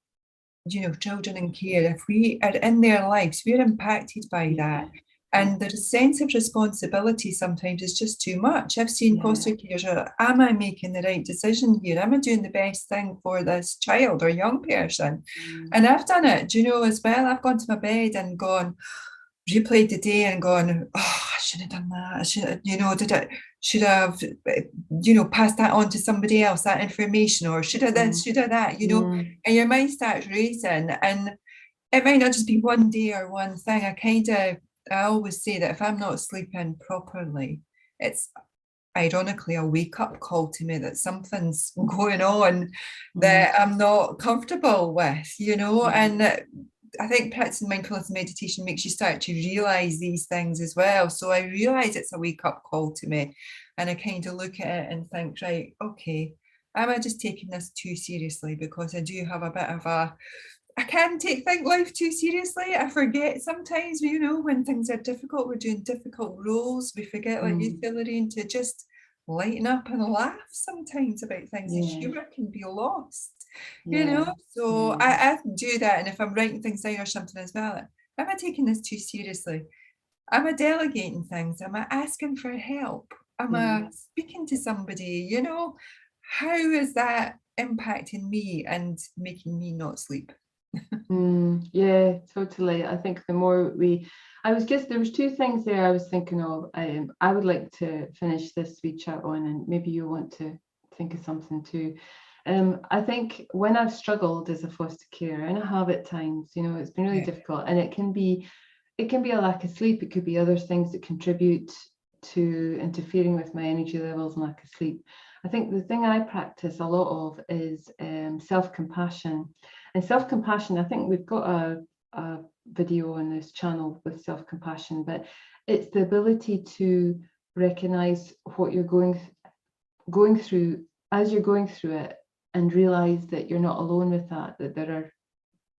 children in care. If we are in their lives, we're impacted by that. And the sense of responsibility sometimes is just too much. I've seen foster carers, am I making the right decision here? Am I doing the best thing for this child or young person? And I've done it, as well. I've gone to my bed and gone, replayed the day and gone, I should have done that. Should have, passed that on to somebody else, that information, or should have this, should have that, and your mind starts racing. And it might not just be one day or one thing. I always say that if I'm not sleeping properly, it's ironically a wake-up call to me that something's going on that I'm not comfortable with, and I think practicing mindfulness meditation makes you start to realize these things as well. So I realize it's a wake-up call to me, and I kind of look at it and think, right, okay, am I just taking this too seriously? Because I do have a bit of I can think life too seriously. I forget sometimes, when things are difficult, we're doing difficult roles. We forget, like you said, Lorraine, to just lighten up and laugh sometimes about things. The humour can be lost, So I do that. And if I'm writing things down or something as well, am I taking this too seriously? Am I delegating things? Am I asking for help? Am I speaking to somebody? How is that impacting me and making me not sleep? Yeah, totally. I think the more there was two things there I was thinking of. I would like to finish this wee chat on, and maybe you want to think of something too. I think when I've struggled as a foster carer, and I have at times, it's been really difficult, and it can be it can be a lack of sleep. It could be other things that contribute to interfering with my energy levels and lack of sleep. I think the thing I practice a lot of is self-compassion. And self-compassion, I think we've got a video on this channel with self-compassion, but it's the ability to recognize what you're going through as you're going through it, and realize that you're not alone with that there are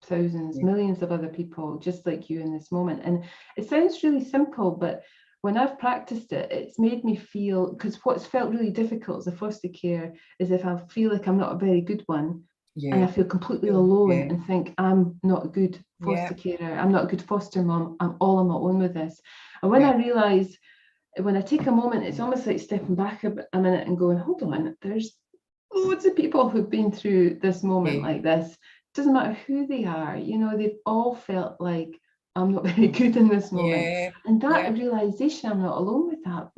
thousands, millions of other people just like you in this moment. And it sounds really simple, but when I've practiced it, it's made me feel, because what's felt really difficult as a foster care is if I feel like I'm not a very good one, and I feel completely alone and think I'm not a good foster carer, I'm not a good foster mom, I'm all on my own with this. And when I realise, when I take a moment, it's almost like stepping back a minute and going, hold on, there's loads of people who've been through this moment like this. Doesn't matter who they are, you know, they've all felt like I'm not very good in this moment. And that realization I'm not alone with that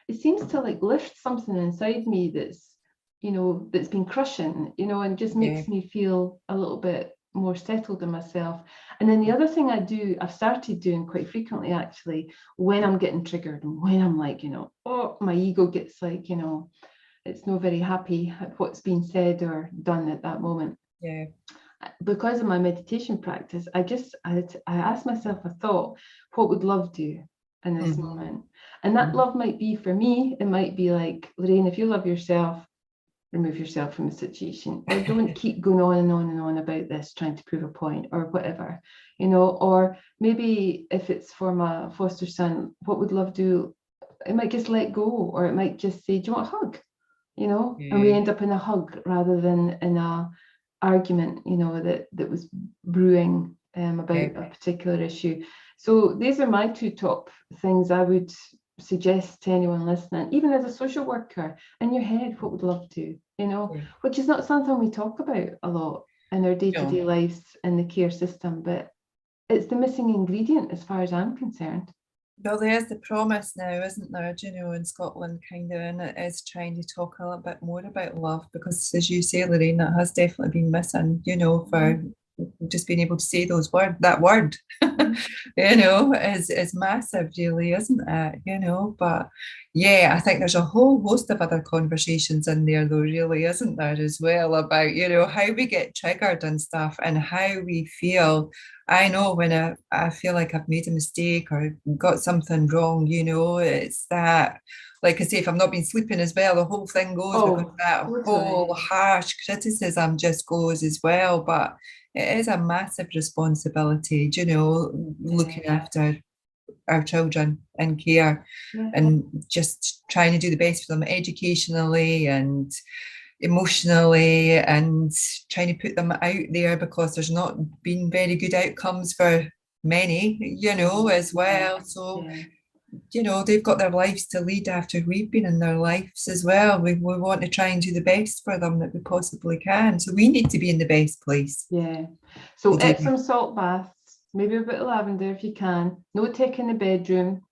it seems to like lift something inside me that's, you know, that's been crushing, you know, and just makes me feel a little bit more settled in myself. And then the other thing I've started doing quite frequently actually, when I'm getting triggered and when I'm like, you know, oh, my ego gets like, you know, it's not very happy at what's been said or done at that moment. Because of my meditation practice, I asked myself a thought, what would love do in this moment? And that love might be, for me, it might be like, Lorraine, if you love yourself, remove yourself from the situation, or don't keep going on and on and on about this, trying to prove a point or whatever, you know. Or maybe if it's for my foster son, what would love do? It might just let go, or it might just say, do you want a hug? You know, and we end up in a hug rather than in a argument, you know, that was brewing about a particular issue. So these are my two top things I would suggest to anyone listening, even as a social worker. In your head, what would love do, you know, which is not something we talk about a lot in our day-to-day lives in the care system, but it's the missing ingredient as far as I'm concerned. Well, there's the promise now, isn't there, you know, in Scotland, kind of, and it is trying to talk a little bit more about love, because as you say, Lorraine, that has definitely been missing, you know, for just being able to say that word, you know, is massive, really, isn't it? You know, but yeah, I think there's a whole host of other conversations in there, though, really, isn't there, as well, about, you know, how we get triggered and stuff and how we feel. I know when I feel like I've made a mistake or got something wrong, you know, it's that, like I say, if I'm not been sleeping as well, the whole thing goes, because that whole harsh criticism just goes as well. But it is a massive responsibility, you know, looking after our children in care and just trying to do the best for them educationally and emotionally, and trying to put them out there, because there's not been very good outcomes for many, you know, as well. So, you know, they've got their lives to lead after we've been in their lives as well. We want to try and do the best for them that we possibly can. So we need to be in the best place. So Epsom salt baths, maybe a bit of lavender if you can. No tech in the bedroom.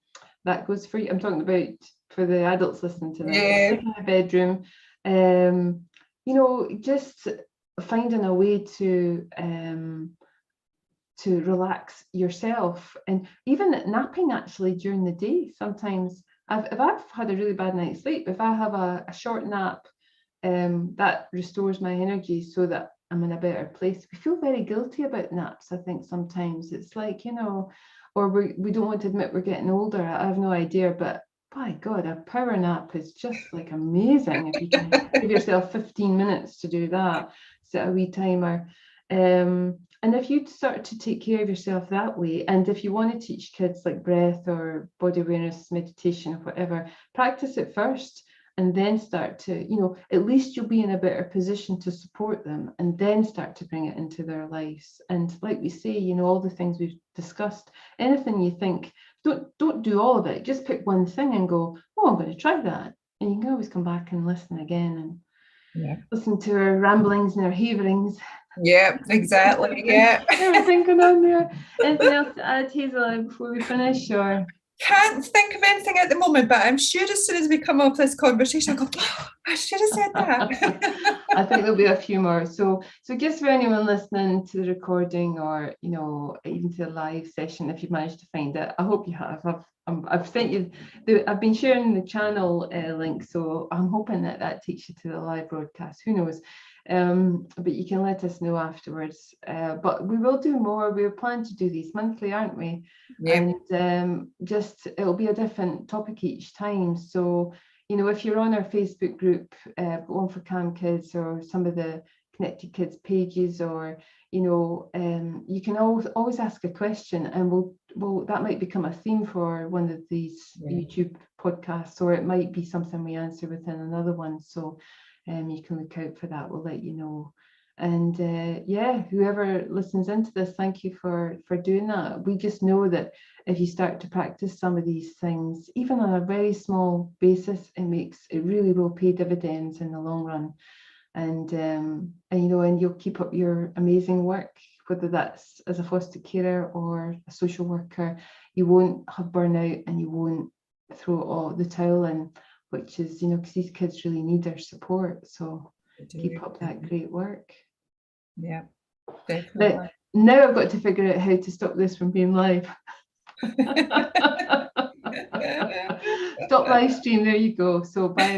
That goes for you. I'm talking about for the adults listening to this. Tech in the bedroom. You know, just finding a way to relax yourself, and even napping actually during the day. Sometimes if I've had a really bad night's sleep, if I have a short nap, that restores my energy so that I'm in a better place. We feel very guilty about naps, I think sometimes. It's like, you know, or we don't want to admit we're getting older. I have no idea, but by God, a power nap is just like amazing. If you can give yourself 15 minutes to do that, set a wee timer. And if you start to take care of yourself that way, and if you want to teach kids like breath or body awareness, meditation or whatever, practice it first and then start to, you know, at least you'll be in a better position to support them and then start to bring it into their lives. And like we say, you know, all the things we've discussed, anything you think, don't do all of it. Just pick one thing and go, oh, I'm going to try that. And you can always come back and listen again and listen to our ramblings and our haverings. Yeah, exactly. Yeah. Everything going on there. Anything else to add, Hazel, before we finish? Or Can't think of anything at the moment, but I'm sure as soon as we come off this conversation, I'll go, oh, I should have said that. I think there'll be a few more. So just for anyone listening to the recording, or even to the live session, if you've managed to find it, I hope you have. I've sent you I've been sharing the channel link, so I'm hoping that takes you to the live broadcast. Who knows? But you can let us know afterwards. But we will do more. We're planning to do these monthly, aren't we? Yeah. And just it'll be a different topic each time. So if you're on our Facebook group, One for Cam Kids, or some of the Connected Kids pages, or you can always ask a question, and we'll that might become a theme for one of these YouTube podcasts, or it might be something we answer within another one. So you can look out for that. We'll let you know. And whoever listens into this, thank you for doing that. We just know that if you start to practice some of these things, even on a very small basis, it really will pay dividends in the long run. And you'll keep up your amazing work, whether that's as a foster carer or a social worker. You won't have burnout, and you won't throw all the towel in, which is, because these kids really need our support. So keep up that great work. Yeah, definitely. But now I've got to figure out how to stop this from being live. Stop live stream. There you go. So bye.